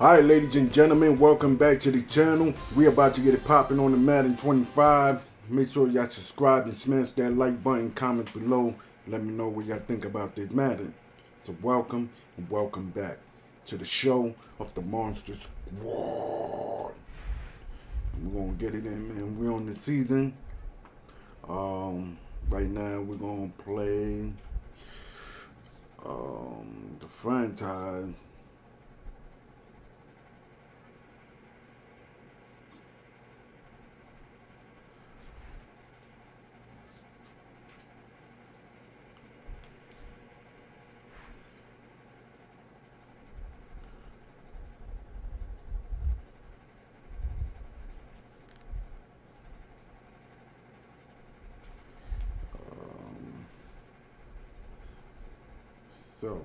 Alright, ladies and gentlemen, welcome back to the channel. We're about to get it popping on the Madden 25. Make sure y'all subscribe and smash that like button, comment below. Let me know what y'all think about this Madden. So welcome and welcome back to the show of the Monster Squad. We're gonna get it in, man. We're on the season. Right now we're gonna play the franchise. So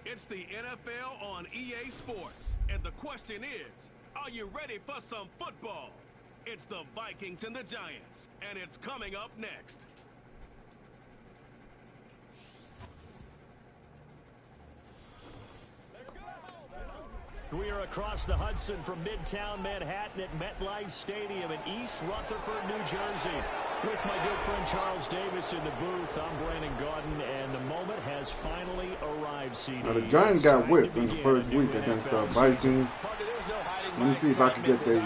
It's the NFL on EA Sports, and the question is, are you ready for some football? It's the Vikings and the Giants, and it's coming up next. We are across the Hudson from Midtown Manhattan at MetLife Stadium in East Rutherford, New Jersey. With my good friend Charles Davis in the booth, I'm Brandon Gaudin, and the moment has finally arrived, CD. now the Giants got whipped in the first week against the Vikings. Let me see if I can get the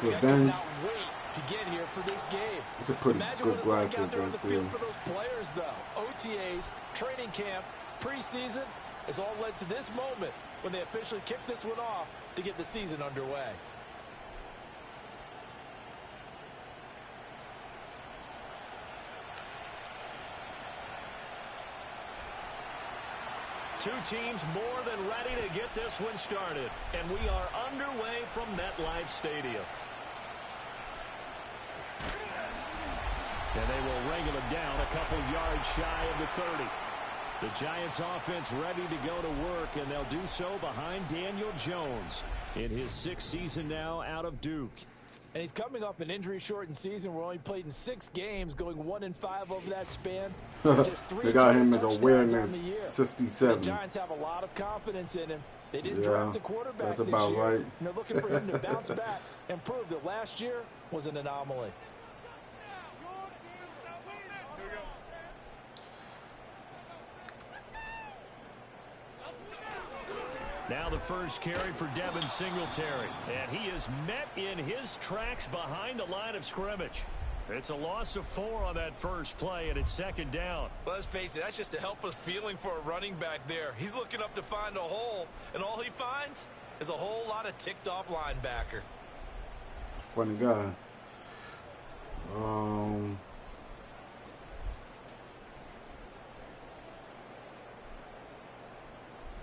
revenge. It's a pretty good graphic right there. For those players, though, OTAs, training camp, preseason has all led to this moment when they officially kick this one off to get the season underway. Two teams more than ready to get this one started, and we are underway from MetLife Stadium. And they will wrangle it down a couple yards shy of the 30. The Giants offense ready to go to work, and they'll do so behind Daniel Jones in his sixth season now out of Duke. And he's coming off an injury-shortened season where he only played in 6 games, going 1-5 over that span. Just 3 They got him as touchdowns awareness on the year. 67. The Giants have a lot of confidence in him. They didn't draft a quarterback that's this about year, right. and they're looking for him to bounce back and prove that last year was an anomaly. Now the first carry for Devin Singletary, and he is met in his tracks behind the line of scrimmage. It's a loss of 4 on that first play, and it's second down. Well, let's face it, that's just a helpless feeling for a running back there. He's looking up to find a hole, and all he finds is a whole lot of ticked-off linebacker. Funny guy.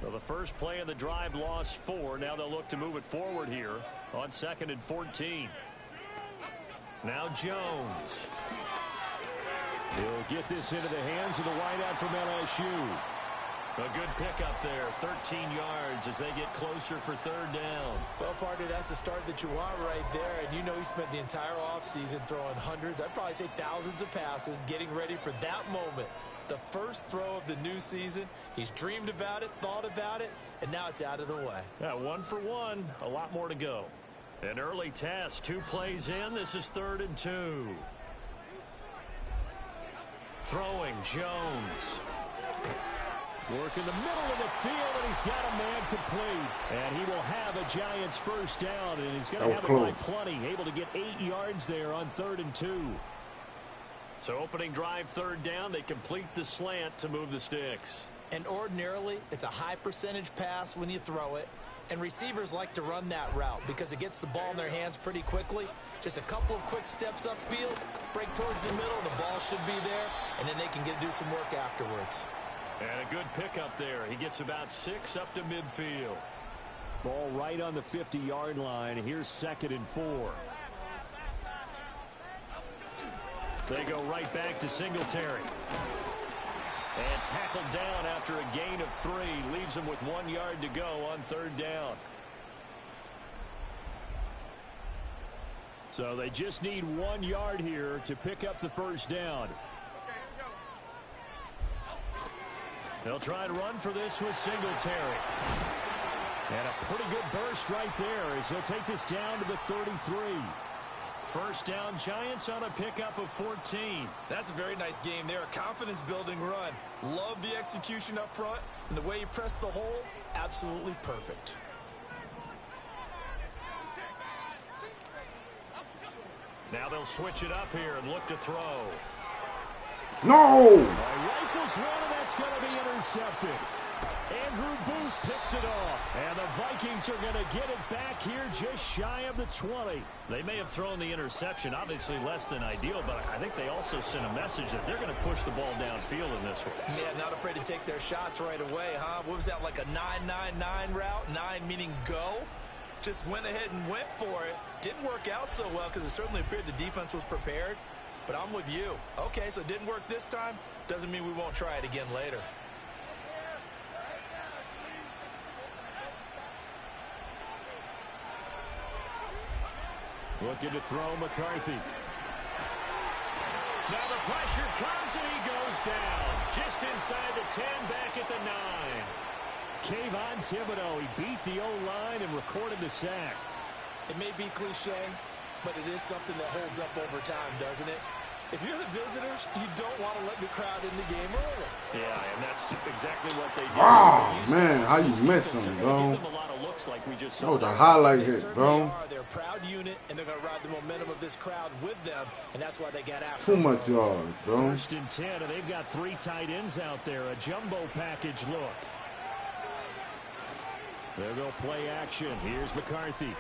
Well, the first play of the drive lost 4. Now they'll look to move it forward here on 2nd and 14. Now Jones. He'll get this into the hands of the wideout from LSU. A good pickup there, 13 yards as they get closer for 3rd down. Well, partner, that's the start that you want right there. And you know he spent the entire offseason throwing hundreds, I'd probably say thousands of passes, getting ready for that moment. The first throw of the new season. He's dreamed about it, thought about it, and now it's out of the way. Yeah, 1 for 1. A lot more to go. An early test. 2 plays in. This is 3rd and 2. Throwing Jones. Work in the middle of the field, and he's got a man complete. And he will have a Giants first down, and he's going to have it by plenty. Able to get 8 yards there on 3rd and 2. So opening drive, 3rd down, they complete the slant to move the sticks. And ordinarily, it's a high percentage pass when you throw it. And receivers like to run that route because it gets the ball in their hands pretty quickly. Just a couple of quick steps upfield, break towards the middle, the ball should be there, and then they can do some work afterwards. And a good pickup there. He gets about 6 up to midfield. Ball right on the 50-yard line. Here's 2nd and 4. They go right back to Singletary. And tackled down after a gain of 3. Leaves him with 1 yard to go on 3rd down. So they just need 1 yard here to pick up the 1st down. They'll try to run for this with Singletary. And a pretty good burst right there as he'll take this down to the 33. 1st down, Giants on a pickup of 14. That's a very nice game there. A confidence-building run. Love the execution up front. And the way he pressed the hole, absolutely perfect. Now they'll switch it up here and look to throw. No! Rifles one, and that's going to be intercepted. Andrew Booth picks it off. And the Vikings are going to get it back here just shy of the 20. They may have thrown the interception, obviously less than ideal, but I think they also sent a message that they're going to push the ball downfield in this one. Yeah, not afraid to take their shots right away, huh? What was that, like a 9-9-9 route? 9 meaning go? Just went ahead and went for it. Didn't work out so well because it certainly appeared the defense was prepared. But I'm with you. Okay, so it didn't work this time. Doesn't mean we won't try it again later. Looking to throw McCarthy. Now the pressure comes and he goes down. Just inside the 10, back at the 9. Kayvon Thibodeau, he beat the O-line and recorded the sack. It may be cliche, but it is something that holds up over time, doesn't it? If you're the visitors, you don't want to let the crowd in the game early. Yeah, and that's exactly what they did. Oh, man, how you miss him, bro? That was a highlight hit, bro. They're a proud unit, and they're going to ride the momentum of this crowd with them, and that's why they got after too much yards, bro. 1st and 10, and they've got 3 tight ends out there. A jumbo package look. They'll go play action. Here's McCarthy.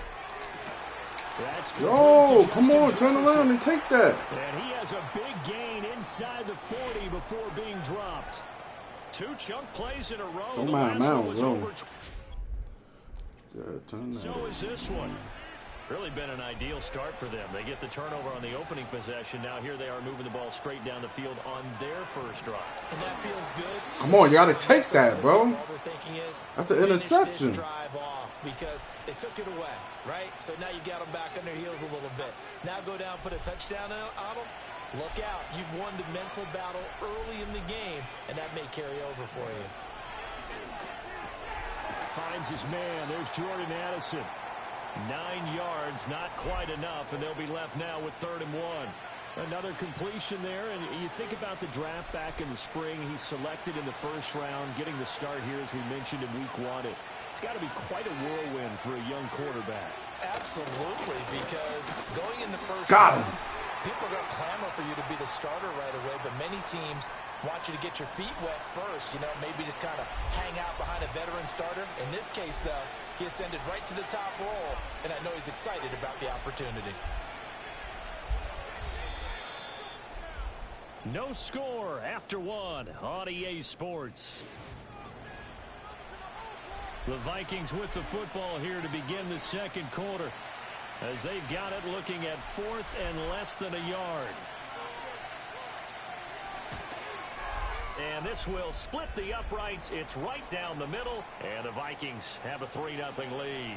Yo, come on, turn around and take that. And he has a big gain inside the 40 before being dropped. 2 chunk plays in a row. Don't the mind last now, one was bro. over. Yeah, turn that. So is this one. Really been an ideal start for them. They get the turnover on the opening possession. Now here they are moving the ball straight down the field on their 1st drive. And that feels good. Come on, you got to take that, bro. All they're thinking is, that's an interception. This drive off because they took it away, right? So now you got them back on their heels a little bit. Now go down, put a touchdown on them. Look out. You've won the mental battle early in the game, and that may carry over for you. Finds his man. There's Jordan Addison. 9 yards, not quite enough, and they'll be left now with 3rd and 1. Another completion there, and you think about the draft back in the spring. He's selected in the 1st round, getting the start here, as we mentioned, in week 1. It's got to be quite a whirlwind for a young quarterback. Absolutely, because going in the 1st got him. round, people are going to clamor for you to be the starter right away, but many teams want you to get your feet wet first, you know, maybe just kind of hang out behind a veteran starter. In this case, though, he ascended right to the top role, and I know he's excited about the opportunity. No score after 1 on EA Sports. The Vikings with the football here to begin the 2nd quarter, as they've got it looking at 4th and less than a yard. And this will split the uprights. It's right down the middle, and the Vikings have a 3-0 lead.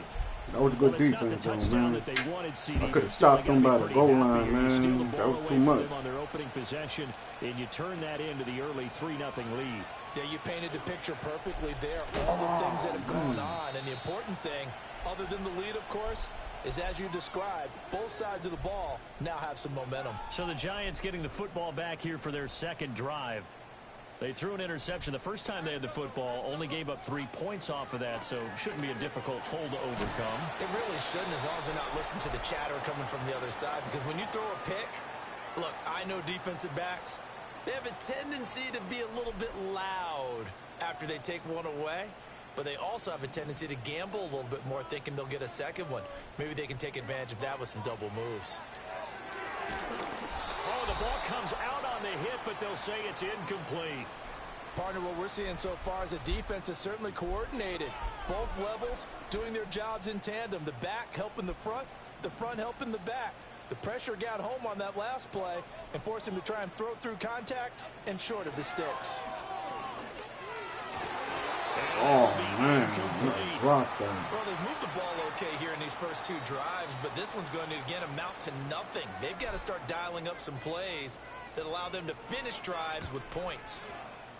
That was a good defense, though, man. I could have stopped them by the goal line, man. That was too much. On their opening possession, and you turn that into the early 3-0 lead. Yeah, you painted the picture perfectly there. All the things that have gone on, and the important thing, other than the lead, of course, is as you described, both sides of the ball now have some momentum. So the Giants getting the football back here for their 2nd drive. They threw an interception the first time they had the football, only gave up 3 points off of that, so shouldn't be a difficult hole to overcome. It really shouldn't, as long as they're not listening to the chatter coming from the other side, because when you throw a pick, look, I know defensive backs, they have a tendency to be a little bit loud after they take one away. but they also have a tendency to gamble a little bit more, thinking they'll get a second one. Maybe they can take advantage of that with some double moves. Oh, the ball comes out on the hit, but they'll say it's incomplete. Partner, what we're seeing so far is a defense is certainly coordinated. Both levels doing their jobs in tandem. The back helping the front helping the back. The pressure got home on that last play and forced him to try and throw through contact and short of the sticks. Oh, man. Drop that. Well, they've moved the ball okay here in these first two drives, but this one's going to, again, amount to nothing. They've got to start dialing up some plays that allow them to finish drives with points.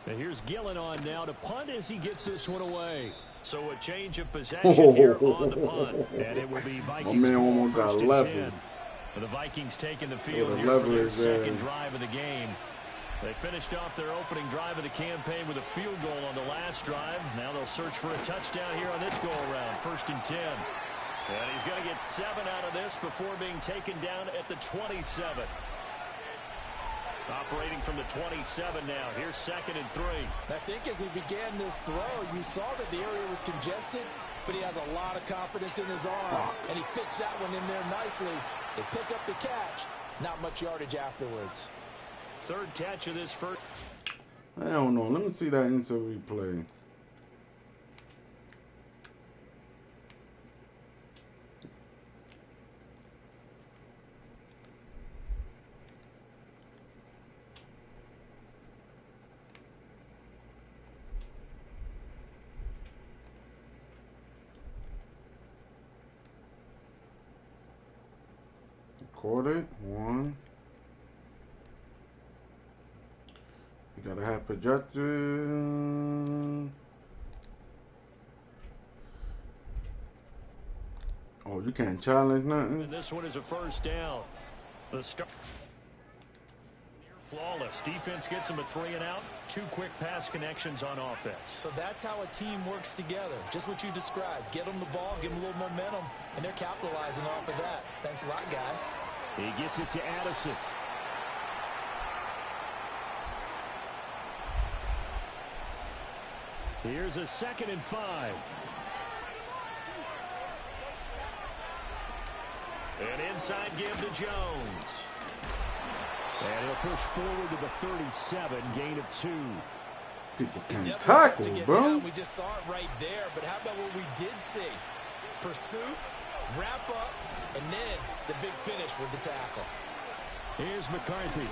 And here's Gillen on now to punt as he gets this one away. So a change of possession here on the punt. And it will be Vikings ball first and 10. The Vikings taking the field here for their second drive of the game. They finished off their opening drive of the campaign with a field goal on the last drive. Now they'll search for a touchdown here on this go-around, first and 10. And he's going to get 7 out of this before being taken down at the 27. Operating from the 27 now. Here's second and 3. I think as he began this throw, you saw that the area was congested, but he has a lot of confidence in his arm, and he fits that one in there nicely. They pick up the catch. Not much yardage afterwards. Third catch of this first. I don't know. Let me see that instant replay. Recorded. 1. You gotta have projection. Oh, you can't challenge nothing. And this one is a first down. The start. Flawless. Defense gets them a 3 and out. 2 quick pass connections on offense. So that's how a team works together. Just what you described. Get them the ball, give them a little momentum, and they're capitalizing off of that. Thanks a lot, guys. He gets it to Addison. Here's a second and 5. An inside give to Jones. And he'll push forward to the 37, gain of 2. People can't tackle, bro. We just saw it right there, but how about what we did see? Pursuit, wrap up, and then the big finish with the tackle. Here's McCarthy.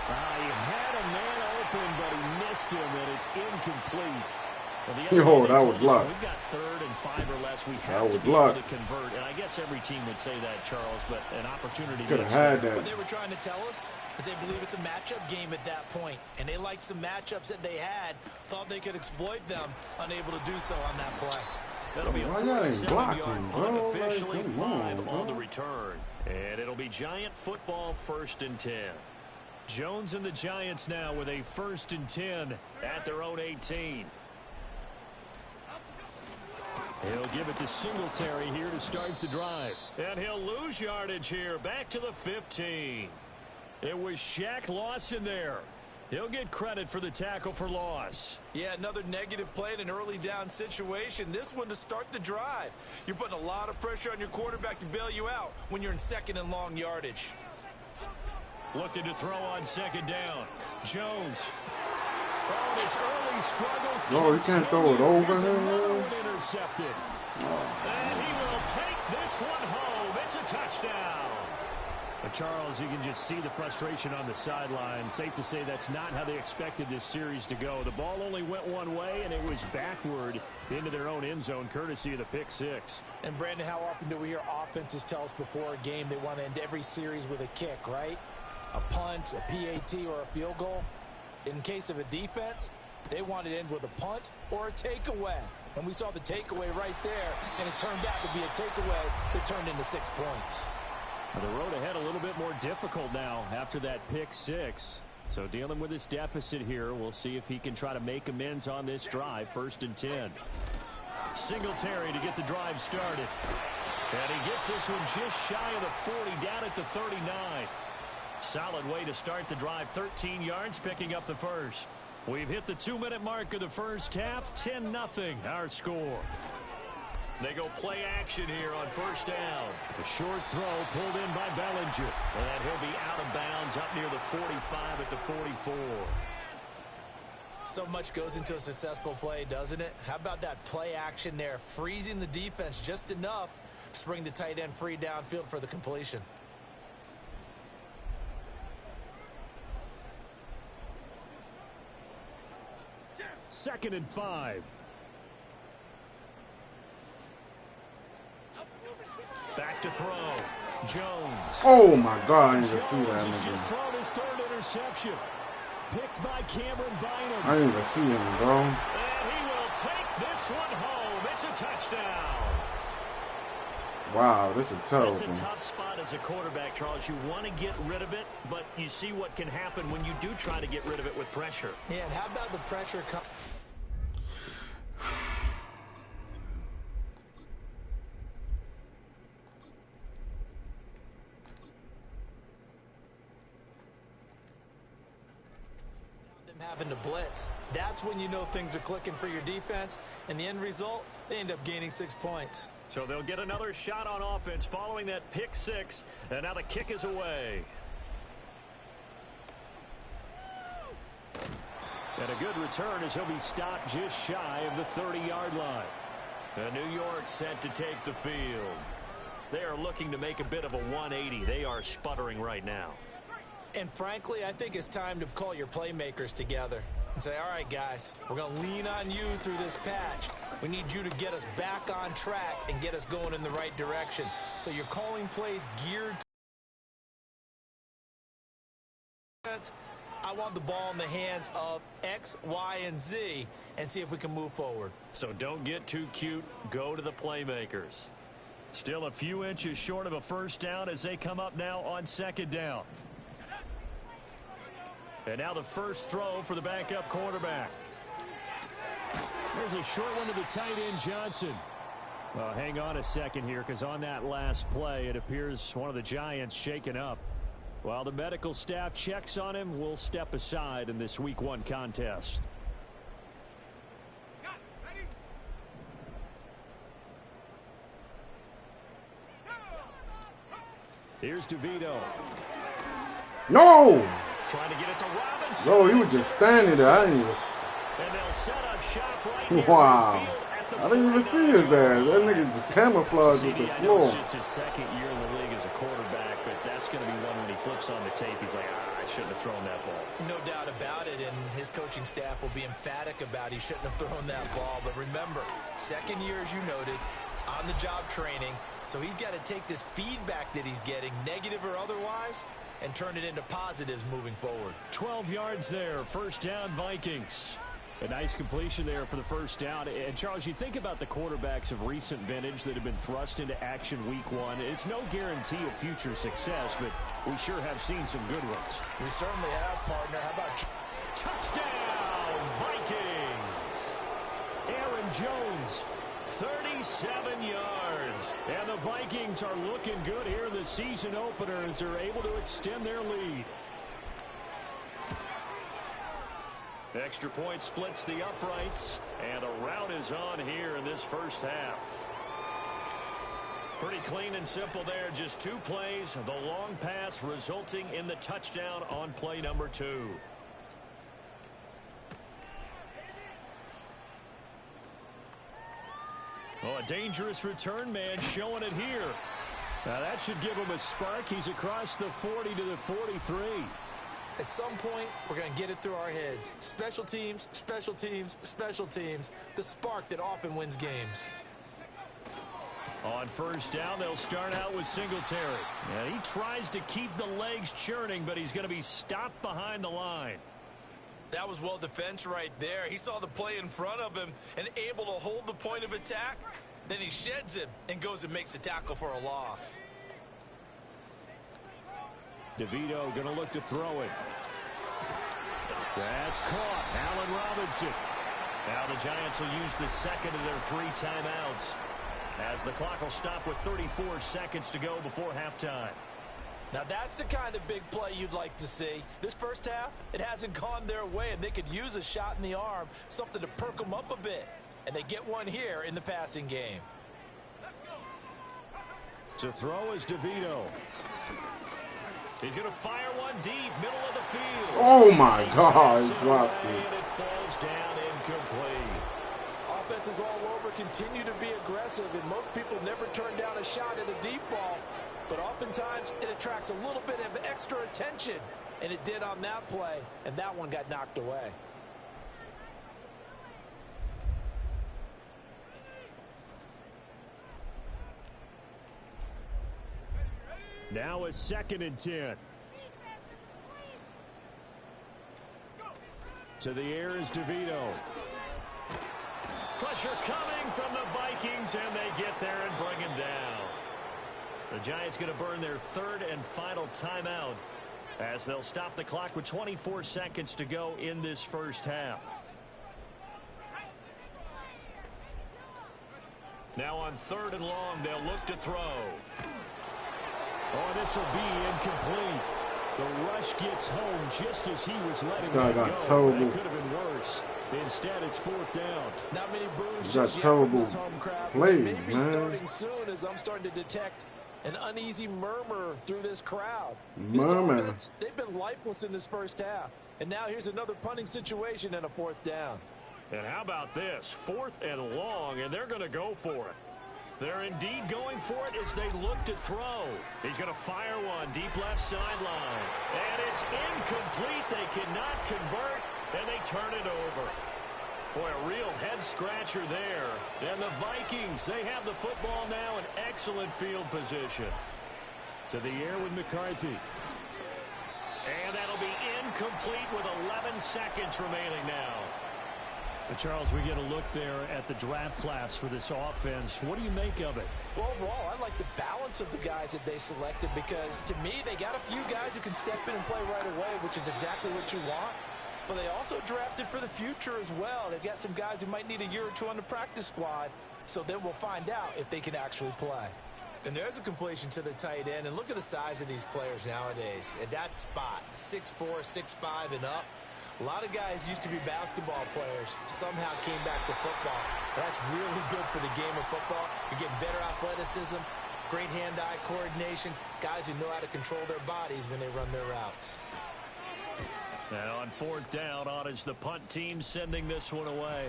He had a man open, but he missed him, and it's incomplete. Well, that was luck. We've got 3rd and 5 or less. We have to be able to convert, and I guess every team would say that, Charles, but an opportunity could have had that. What they were trying to tell us is they believe it's a matchup game at that point, and they liked some matchups that they had, thought they could exploit them, unable to do so on that play. That'll be a 47-yard punt, officially 5 on the return. And it'll be Giant football, first and 10. Jones and the Giants now with a first and 10 at their own 18. He'll give it to Singletary here to start the drive. And he'll lose yardage here, back to the 15. It was Shaq Lawson there. He'll get credit for the tackle for loss. Yeah, another negative play in an early down situation. This one to start the drive. You're putting a lot of pressure on your quarterback to bail you out when you're in second and long yardage. Looking to throw on second down. Jones. Oh, his early struggles. No, he can't throw it over him. Intercepted. And he will take this one home. It's a touchdown. Charles, you can just see the frustration on the sideline. Safe to say that's not how they expected this series to go. The ball only went one way, and it was backward into their own end zone, courtesy of the pick 6. And, Brandon, how often do we hear offenses tell us before a game they want to end every series with a kick, right? A punt, a PAT, or a field goal. In case of a defense, they want to end with a punt or a takeaway. And we saw the takeaway right there, and it turned out to be a takeaway that turned into 6 points. The road ahead a little bit more difficult now after that pick 6. So dealing with this deficit here, we'll see if he can try to make amends on this drive. First and 10. Singletary to get the drive started. And he gets this one just shy of the 40, down at the 39. Solid way to start the drive. 13 yards, picking up the first. We've hit the 2-minute mark of the first half. 10-0 our score. They go play action here on first down. The short throw pulled in by Bellinger. And he'll be out of bounds up near the 45 at the 44. So much goes into a successful play, doesn't it? How about that play action there, freezing the defense just enough to bring the tight end free downfield for the completion. Second and 5. Back to throw. Jones. Oh my God, I didn't even see that. Jones has just thrown his third interception. Picked by Cameron Bynum. I didn't even see him, bro. And he will take this one home. It's a touchdown. Wow, this is tough. It's a tough spot as a quarterback, Charles. You want to get rid of it, but you see what can happen when you do try to get rid of it with pressure. Yeah, and how about the pressure come? Having to blitz. That's when you know things are clicking for your defense, and the end result, they end up gaining 6 points. So they'll get another shot on offense following that pick 6, and now the kick is away. And a good return as he'll be stopped just shy of the 30-yard line. And New York set to take the field. They are looking to make a bit of a 180. They are sputtering right now. And frankly, I think it's time to call your playmakers together and say, all right, guys, we're going to lean on you through this patch. We need you to get us back on track and get us going in the right direction. So you're calling plays geared to I want the ball in the hands of X, Y, and Z and see if we can move forward. So don't get too cute. Go to the playmakers. Still a few inches short of a first down as they come up now on second down. And now the first throw for the backup quarterback. There's a short one to the tight end, Johnson. Well, hang on a second here, because on that last play, it appears one of the Giants shaken up. While the medical staff checks on him, we'll step aside in this Week 1 contest. Here's DeVito. No! Trying to get it to Robinson. No, he was just standing there. I didn't even. And they'll set up shop right here. Wow. I didn't even see his ass. That nigga just camouflaged with the floor. It's just his second year in the league as a quarterback, but that's going to be one when he flips on the tape. He's like, I shouldn't have thrown that ball. No doubt about it, and his coaching staff will be emphatic about he shouldn't have thrown that ball. But remember, second year, as you noted, on-the-job training. So he's got to take this feedback that he's getting, negative or otherwise, and turn it into positives moving forward. 12 yards there, first down Vikings. A nice completion there for the first down. And Charles, you think about the quarterbacks of recent vintage that have been thrust into action Week 1. It's no guarantee of future success, but we sure have seen some good ones. We certainly have, partner. How about you? Touchdown Vikings! Aaron Jones, 37 yards. And the Vikings are looking good here in the season opener as they're able to extend their lead. Extra point splits the uprights, and a rout is on here in this first half. Pretty clean and simple there. Just 2 plays, the long pass resulting in the touchdown on play number 2. Oh, a dangerous return man showing it here. Now that should give him a spark. He's across the 40 to the 43. At some point, we're going to get it through our heads. Special teams, special teams, special teams. The spark that often wins games. On first down, they'll start out with Singletary. And he tries to keep the legs churning, but he's going to be stopped behind the line. That was well defense right there. He saw the play in front of him and able to hold the point of attack. Then he sheds him and goes and makes a tackle for a loss. DeVito going to look to throw it. That's caught. Allen Robinson. Now the Giants will use the second of their 3 timeouts as the clock will stop with 34 seconds to go before halftime. Now that's the kind of big play you'd like to see. This first half, it hasn't gone their way, and they could use a shot in the arm, something to perk them up a bit. And they get one here in the passing game. To throw is DeVito. He's going to fire one deep, middle of the field. Oh, my God, he dropped it. And it falls down incomplete. Offenses all over continue to be aggressive, and most people never turn down a shot at a deep ball. But oftentimes, it attracts a little bit of extra attention. And it did on that play, and that one got knocked away. Now a 2nd and 10. To the air is DeVito. Pressure coming from the Vikings, and they get there and bring him down. The Giants going to burn their 3rd and final timeout as they'll stop the clock with 24 seconds to go in this first half. Now on 3rd and long, they'll look to throw. Oh, this will be incomplete. The rush gets home just as he was letting it go. It could have been worse. Instead, it's 4th down. Not many boos got just terrible yet from this home crowd. play, Maybe man. starting soon, as I'm starting to detect an uneasy murmur through this crowd. Murmur. They've been lifeless in this first half. And now here's another punting situation and a 4th down. And how about this? 4th and long, and they're going to go for it. They're indeed going for it as they look to throw. He's going to fire one deep left sideline. And it's incomplete. They cannot convert, and they turn it over. Boy, a real head-scratcher there. And the Vikings, they have the football now in excellent field position. To the air with McCarthy. And that'll be incomplete with 11 seconds remaining now. But Charles, we get a look there at the draft class for this offense. What do you make of it? Well, overall, I like the balance of the guys that they selected because, to me, they got a few guys who can step in and play right away, which is exactly what you want. But they also drafted for the future as well. They've got some guys who might need a year or two on the practice squad, so then we'll find out if they can actually play. And there's a completion to the tight end, and look at the size of these players nowadays. At that spot, 6'4", 6'5", and up. A lot of guys used to be basketball players, somehow came back to football. That's really good for the game of football. You're getting better athleticism, great hand-eye coordination, guys who know how to control their bodies when they run their routes. And on 4th down, on is the punt team sending this one away.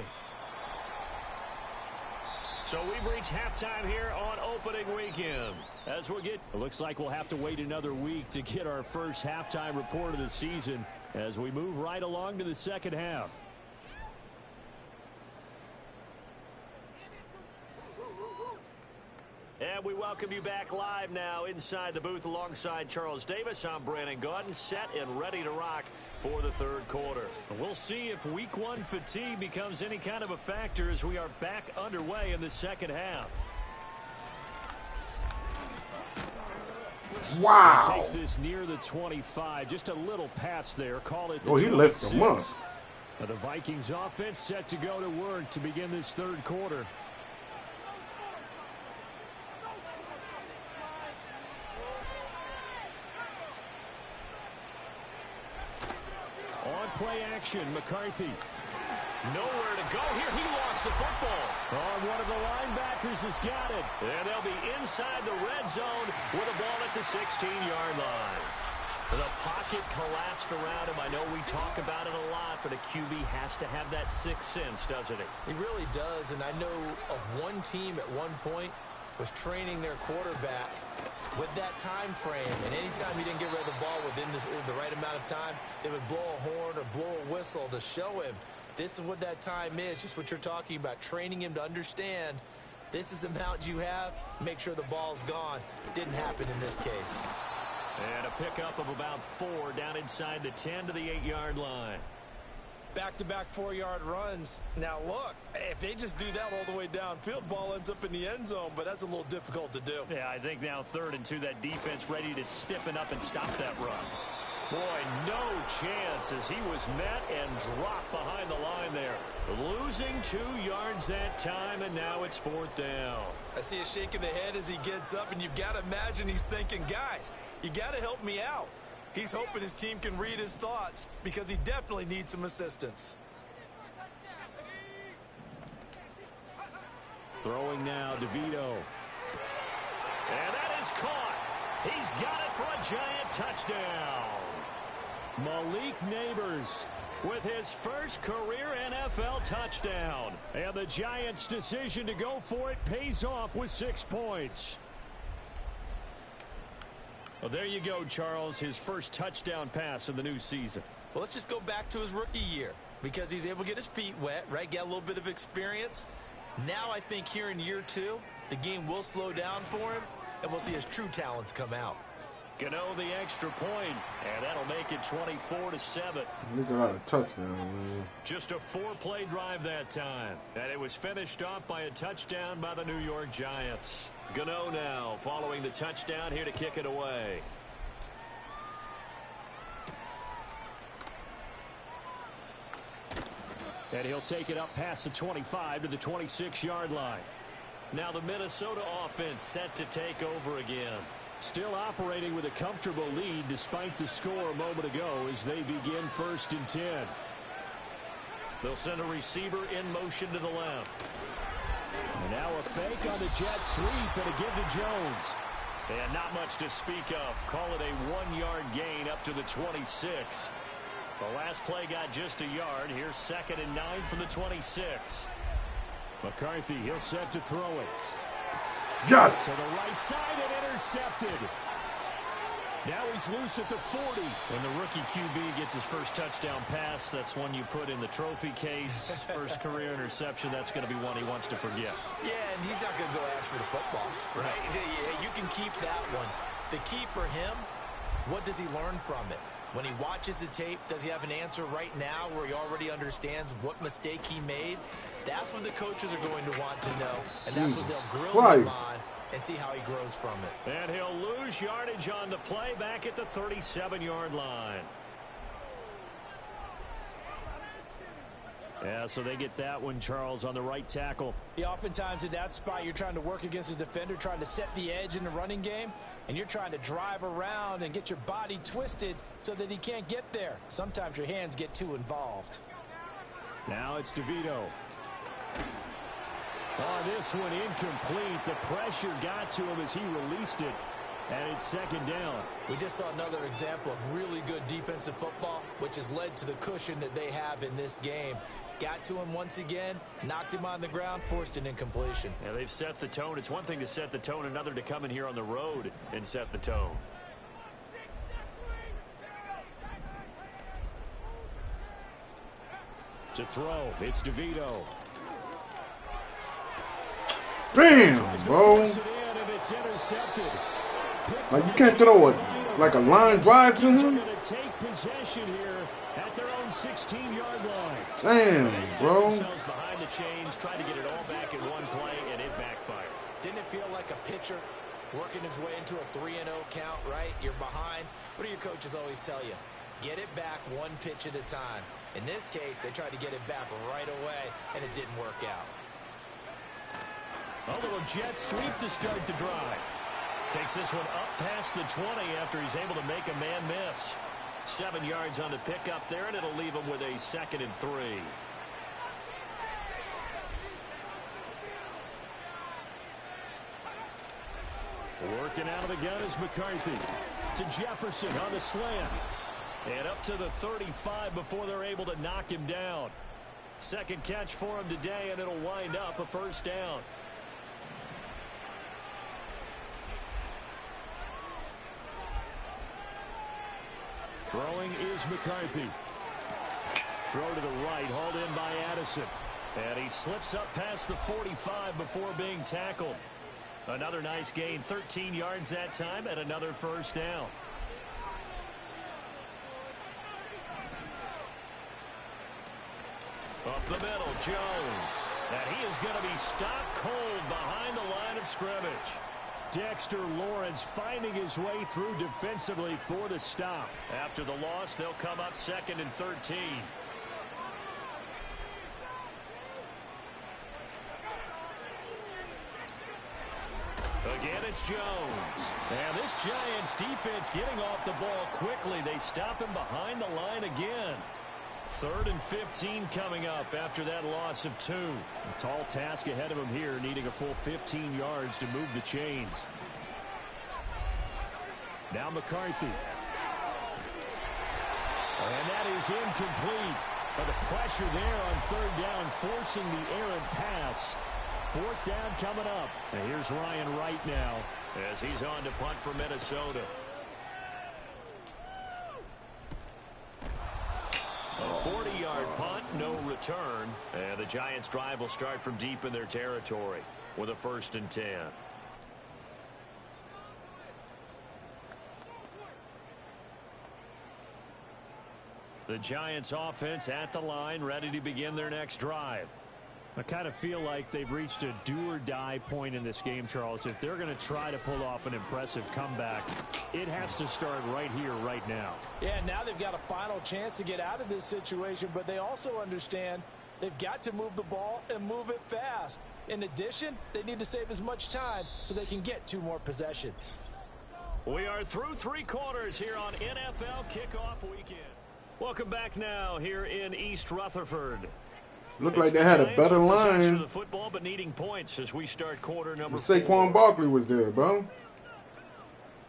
So we've reached halftime here on opening weekend. As we'll get, it looks like we'll have to wait another week to get our first halftime report of the season as we move right along to the second half. And we welcome you back live now inside the booth alongside Charles Davis. I'm Brandon Gaudin, set and ready to rock for the 3rd quarter. And we'll see if week 1 fatigue becomes any kind of a factor as we are back underway in the second half. Wow. He takes this near the 25. Just a little pass there. Call it the 26. He lifts him up. Now the Vikings offense set to go to work to begin this 3rd quarter. On play action, McCarthy. Nowhere to go here. He lost the football. Oh, one of the linebackers has got it. And they'll be inside the red zone with a ball at the 16-yard line. The pocket collapsed around him. I know we talk about it a lot, but a QB has to have that sixth sense, doesn't he? He really does, and I know of one team at one point was training their quarterback with that time frame, and anytime he didn't get rid of the ball within the right amount of time, they would blow a horn or blow a whistle to show him this is what that time is, just what you're talking about, training him to understand this is the amount you have, make sure the ball's gone. Didn't happen in this case. And a pickup of about 4 down inside the 10 to the 8-yard line. Back-to-back 4-yard runs. Now, look, if they just do that all the way downfield, ball ends up in the end zone, but that's a little difficult to do. Yeah, I think now 3rd and 2, that defense ready to stiffen up and stop that run. Boy, no chance as he was met and dropped behind the line there. Losing 2 yards that time, and now it's 4th down. I see a shake of the head as he gets up, and you've got to imagine he's thinking, guys, You got to help me out. He's hoping his team can read his thoughts because he definitely needs some assistance. Throwing now, DeVito. And that is caught. He's got it for a giant touchdown. Malik Neighbors with his first career NFL touchdown. And the Giants' decision to go for it pays off with 6 points. Well, there you go, Charles. His first touchdown pass of the new season. Well, let's just go back to his rookie year because he's able to get his feet wet, right? Get a little bit of experience. Now I think here in year 2, the game will slow down for him, and we'll see his true talents come out. Gano the extra point, and that'll make it 24-7. There's a lot of touchdowns, man. Just a 4-play drive that time, and it was finished off by a touchdown by the New York Giants. Gano now following the touchdown here to kick it away. And he'll take it up past the 25 to the 26-yard line. Now the Minnesota offense set to take over again. Still operating with a comfortable lead despite the score a moment ago as they begin 1st and 10. They'll send a receiver in motion to the left. And now a fake on the jet sweep and a give to Jones. And not much to speak of. Call it a 1-yard gain up to the 26. The last play got just a yard. Here's 2nd and 9 from the 26. McCarthy, he'll set to throw it. Yes! To the right side and intercepted. Now he's loose at the 40. When the rookie QB gets his first touchdown pass, that's one you put in the trophy case. First career interception, that's going to be one he wants to forget. Yeah, and he's not going to go ask for the football, right? Yeah, you can keep that one. The key for him, what does he learn from it? When he watches the tape, does he have an answer right now where he already understands what mistake he made? That's what the coaches are going to want to know, and that's what they'll grill him on and see how he grows from it. And he'll lose yardage on the play back at the 37-yard line. Yeah, so they get that one, Charles, on the right tackle. Yeah, oftentimes in that spot, you're trying to work against a defender, trying to set the edge in the running game, and you're trying to drive around and get your body twisted so that he can't get there. Sometimes your hands get too involved. Now it's DeVito. Oh, this one incomplete. The pressure got to him as he released it. And it's 2nd down. We just saw another example of really good defensive football, which has led to the cushion that they have in this game. Got to him once again, knocked him on the ground, forced an incompletion. Yeah, they've set the tone. It's one thing to set the tone, another to come in here on the road and set the tone. To throw, it's DeVito. Damn, bro. It's intercepted. Like, you can't throw it like a line drive to him. Take possession here at their own 16-yard line. Damn, bro. Behind the chains, trying to get it all back in one play, and it backfired. Didn't it feel like a pitcher working his way into a 3-0 count, right? You're behind. What do your coaches always tell you? Get it back one pitch at a time. In this case, they tried to get it back right away, and it didn't work out. A little jet sweep to start the drive. Takes this one up past the 20 after he's able to make a man miss. 7 yards on the pickup there, and it'll leave him with a 2nd and 3. Working out of the gun is McCarthy. To Jefferson on the slant. And up to the 35 before they're able to knock him down. 2nd catch for him today, and it'll wind up a 1st down. Throwing is McCarthy. Throw to the right, hauled in by Addison. And he slips up past the 45 before being tackled. Another nice gain, 13 yards that time, and another 1st down. Up the middle, Jones. And he is going to be stopped cold behind the line of scrimmage. Dexter Lawrence finding his way through defensively for the stop. After the loss, they'll come up 2nd and 13. Again, it's Jones. And this Giants defense getting off the ball quickly. They stop him behind the line again. 3rd and 15 coming up after that loss of 2. A tall task ahead of him here, needing a full 15 yards to move the chains. Now McCarthy. And that is incomplete. But the pressure there on 3rd down, forcing the errant pass. 4th down coming up. And here's Ryan Wright now as he's on to punt for Minnesota. A 40-yard punt, no return. And the Giants' drive will start from deep in their territory with a 1st and 10. The Giants offense at the line, ready to begin their next drive. I kind of feel like they've reached a do-or-die point in this game, Charles. If they're going to try to pull off an impressive comeback, it has to start right here, right now. Yeah, now they've got a final chance to get out of this situation, but they also understand they've got to move the ball and move it fast. In addition, they need to save as much time so they can get 2 more possessions. We are through 3 quarters here on NFL Kickoff Weekend. Welcome back now here in East Rutherford. Looked like they had a better line. The football, but needing points as we start quarter number 4. Saquon Barkley was there, bro.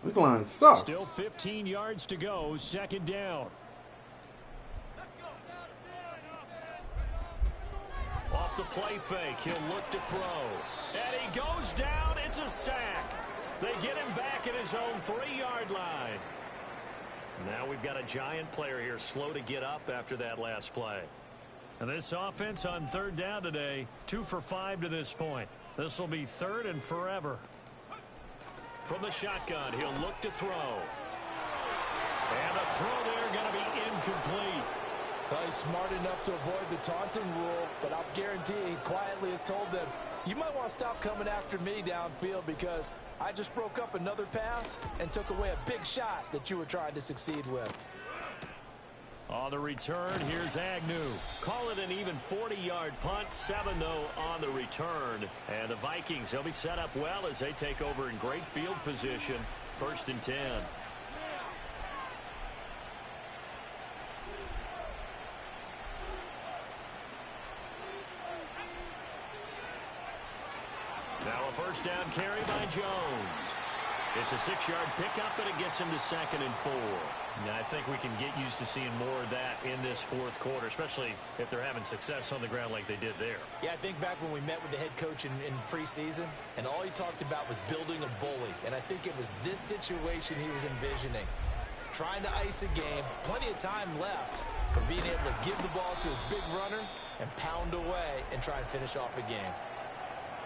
This line sucks. Still 15 yards to go. 2nd down. Off the play fake, he'll look to throw. And he goes down. It's a sack. They get him back at his own 3-yard line. Now we've got a Giant player here slow to get up after that last play. And this offense on 3rd down today, 2 for 5 to this point. This will be 3rd and forever. From the shotgun, he'll look to throw. And the throw there going to be incomplete. Well, he's smart enough to avoid the taunting rule, but I'll guarantee he quietly has told them, you might want to stop coming after me downfield because I just broke up another pass and took away a big shot that you were trying to succeed with. On the return, here's Agnew. Call it an even 40-yard punt. 7, though, on the return. And the Vikings, they'll be set up well as they take over in great field position. 1st and 10. Now a 1st down carry by Jones. It's a 6-yard pickup, and it gets him to 2nd and 4. Now, I think we can get used to seeing more of that in this 4th quarter, especially if they're having success on the ground like they did there. Yeah, I think back when we met with the head coach in preseason, and all he talked about was building a bully. And I think it was this situation he was envisioning. Trying to ice a game, plenty of time left, but being able to give the ball to his big runner and pound away and try and finish off a game.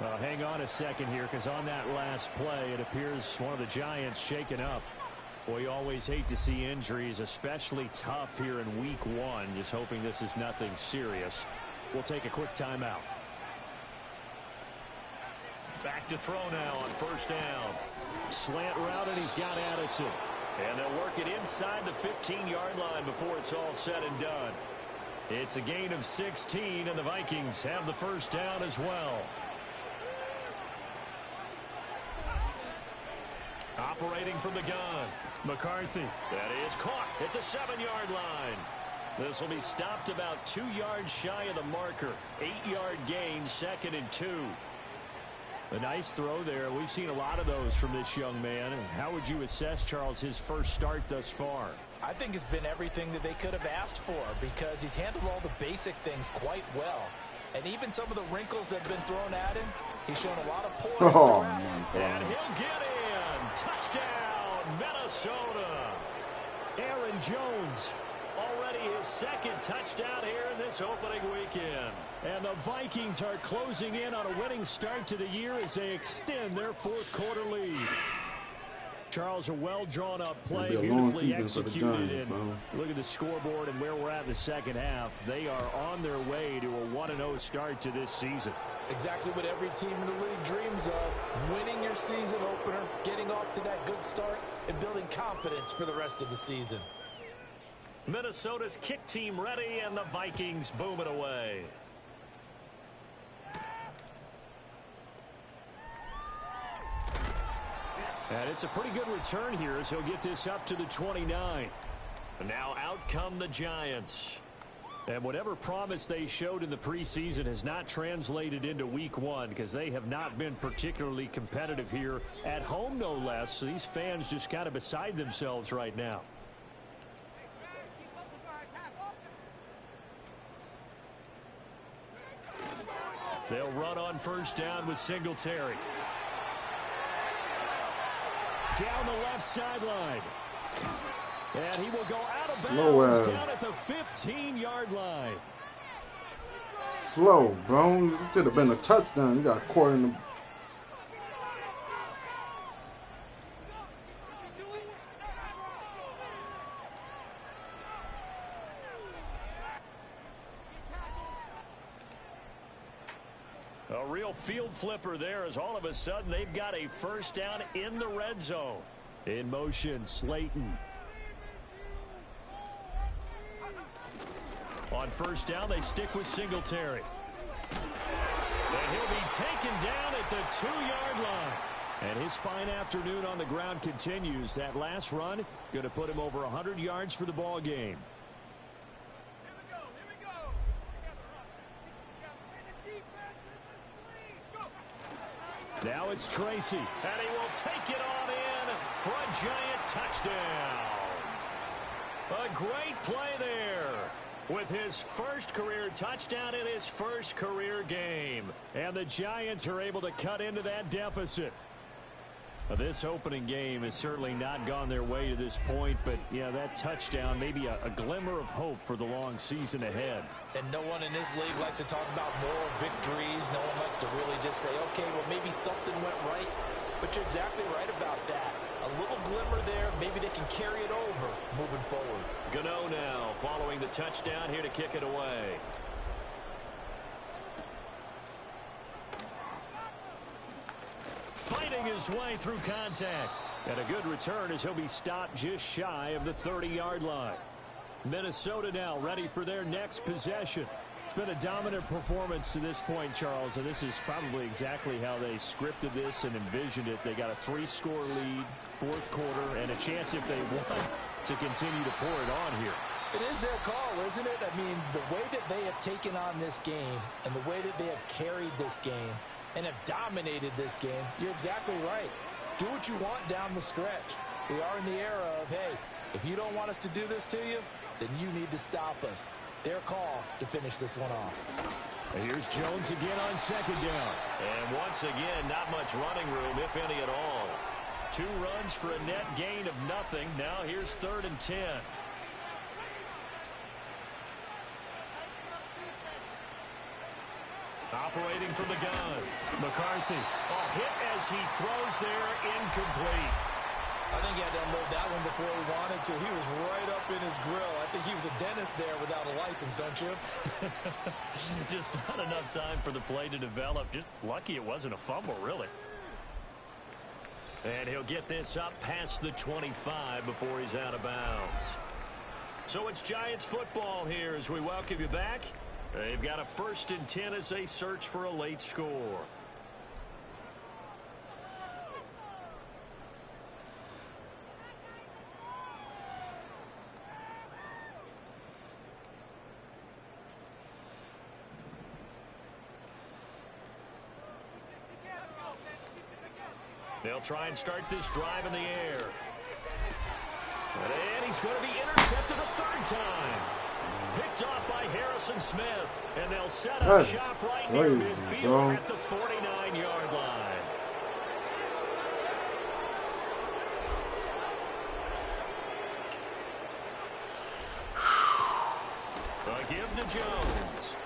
Well, hang on a second here, because on that last play, it appears one of the Giants shaken up. Well, you always hate to see injuries, especially tough here in week 1. Just hoping this is nothing serious. We'll take a quick timeout. Back to throw now on 1st down. Slant route, and he's got Addison. And they'll work it inside the 15-yard line before it's all said and done. It's a gain of 16, and the Vikings have the 1st down as well. Operating from the gun, McCarthy. That is caught at the 7-yard line. This will be stopped about 2 yards shy of the marker. 8-yard gain, 2nd and 2. A nice throw there. We've seen a lot of those from this young man. And how would you assess, Charles, his first start thus far? I think it's been everything that they could have asked for because he's handled all the basic things quite well. And even some of the wrinkles that have been thrown at him, he's shown a lot of poise. And he'll get in. Touchdown, Minnesota. Aaron Jones, already his 2nd touchdown here in this opening weekend. And the Vikings are closing in on a winning start to the year as they extend their 4th quarter lead. Charles, a well-drawn-up play, beautifully executed. And look at the scoreboard and where we're at in the 2nd half. They are on their way to a 1-0 start to this season. Exactly what every team in the league dreams of. Winning your season opener, getting off to that good start, and building confidence for the rest of the season. Minnesota's kick team ready, and the Vikings boom it away. And it's a pretty good return here as he'll get this up to the 29. And now out come the Giants. And whatever promise they showed in the preseason has not translated into week one because they have not been particularly competitive here at home, no less. So these fans just kind of beside themselves right now. They'll run on first down with Singletary. Down the left sideline. And he will go out of bounds down at the 15-yard line. Slow, bro. This should have been a touchdown. You got caught in the... A real field flipper there as all of a sudden they've got a first down in the red zone. In motion, Slayton. On first down, they stick with Singletary. And he'll be taken down at the 2-yard line. And his fine afternoon on the ground continues. That last run going to put him over 100 yards for the ball game. Now it's Tracy, and he will take it on in for a giant touchdown. A great play there with his first career touchdown in his first career game. And the Giants are able to cut into that deficit. This opening game has certainly not gone their way to this point, but yeah, that touchdown may be a glimmer of hope for the long season ahead. And no one in this league likes to talk about moral victories. No one likes to really just say, okay, well, maybe something went right. But you're exactly right about that. A little glimmer there. Maybe they can carry it over moving forward. Gano now following the touchdown here to kick it away. Fighting his way through contact. And a good return as he'll be stopped just shy of the 30-yard line. Minnesota now ready for their next possession. It's been a dominant performance to this point, Charles, and this is probably exactly how they scripted this and envisioned it. They got a 3-score lead, fourth quarter, and a chance if they want to continue to pour it on here. It is their call, isn't it? I mean, the way that they have taken on this game and the way that they have carried this game and have dominated this game, you're exactly right. Do what you want down the stretch. We are in the era of, hey, if you don't want us to do this to you, then you need to stop us. Their call to finish this one off. And here's Jones again on second down. And once again, not much running room, if any at all. 2 runs for a net gain of nothing. Now here's 3rd and 10. Operating from the gun. McCarthy. A hit as he throws there, incomplete. I think he had to unload that one before he wanted to. He was right up in his grill. I think he was a dentist there without a license, don't you? Just not enough time for the play to develop. Just lucky it wasn't a fumble, really. And he'll get this up past the 25 before he's out of bounds. So it's Giants football here as we welcome you back. They've got a 1st and 10 as they search for a late score. They'll try and start this drive in the air. And he's going to be intercepted a 3rd time. Picked off by Harrison Smith. And they'll set up shop right near midfield at the 49-yard line. A give to Jones.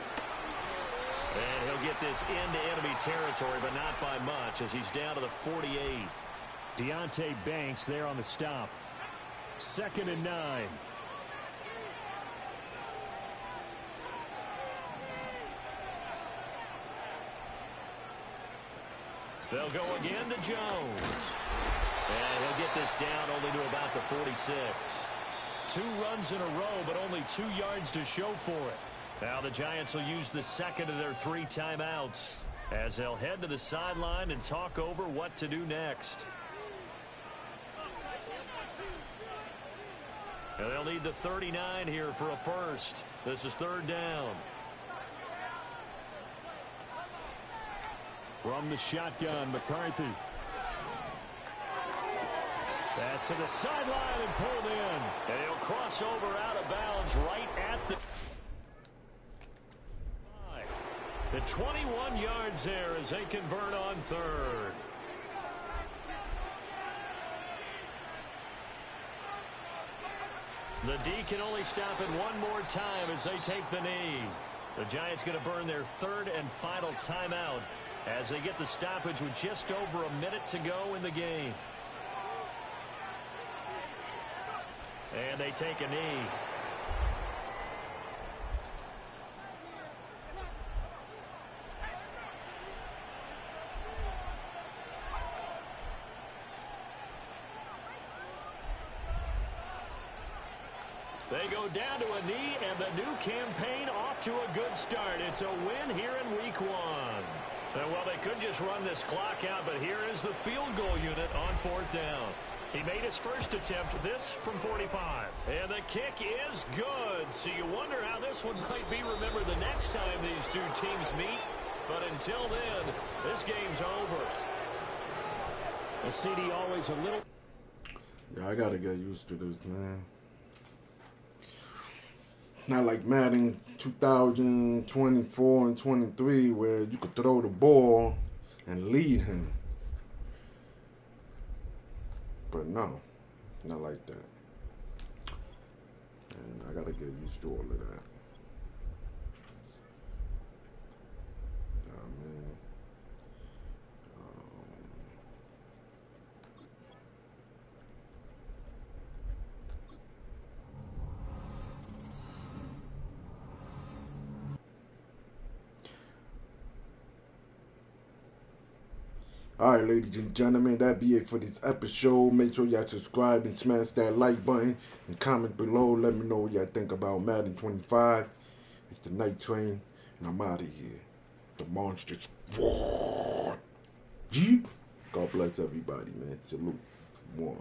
And he'll get this into enemy territory, but not by much as he's down to the 48. Deontay Banks there on the stop. 2nd and 9. They'll go again to Jones. And he'll get this down only to about the 46. 2 runs in a row, but only 2 yards to show for it. Now the Giants will use the 2nd of their 3 timeouts as they'll head to the sideline and talk over what to do next. And they'll need the 39 here for a first. This is third down. From the shotgun, McCarthy. Pass to the sideline and pulled in. And he'll cross over out of bounds right at the... The 21 yards there as they convert on third. The D can only stop it one more time as they take the knee. The Giants going to burn their third and final timeout as they get the stoppage with just over a minute to go in the game. And they take a knee. They go down to a knee, and the new campaign off to a good start. It's a win here in week one. And well, they could just run this clock out, but here is the field goal unit on fourth down. He made his first attempt, this from 45. And the kick is good. So you wonder how this one might be remembered the next time these two teams meet. But until then, this game's over. A CD always a little... Yeah, I got to get used to this, man. Not like Madden 2024 and 23 where you could throw the ball and lead him. But no, not like that. And I gotta get used to all of that. Alright, ladies and gentlemen, that be it for this episode. Make sure y'all subscribe and smash that like button and comment below. Let me know what y'all think about Madden 25. It's the Night Train, and I'm out of here. The Monster Squad. God bless everybody, man. Salute. One.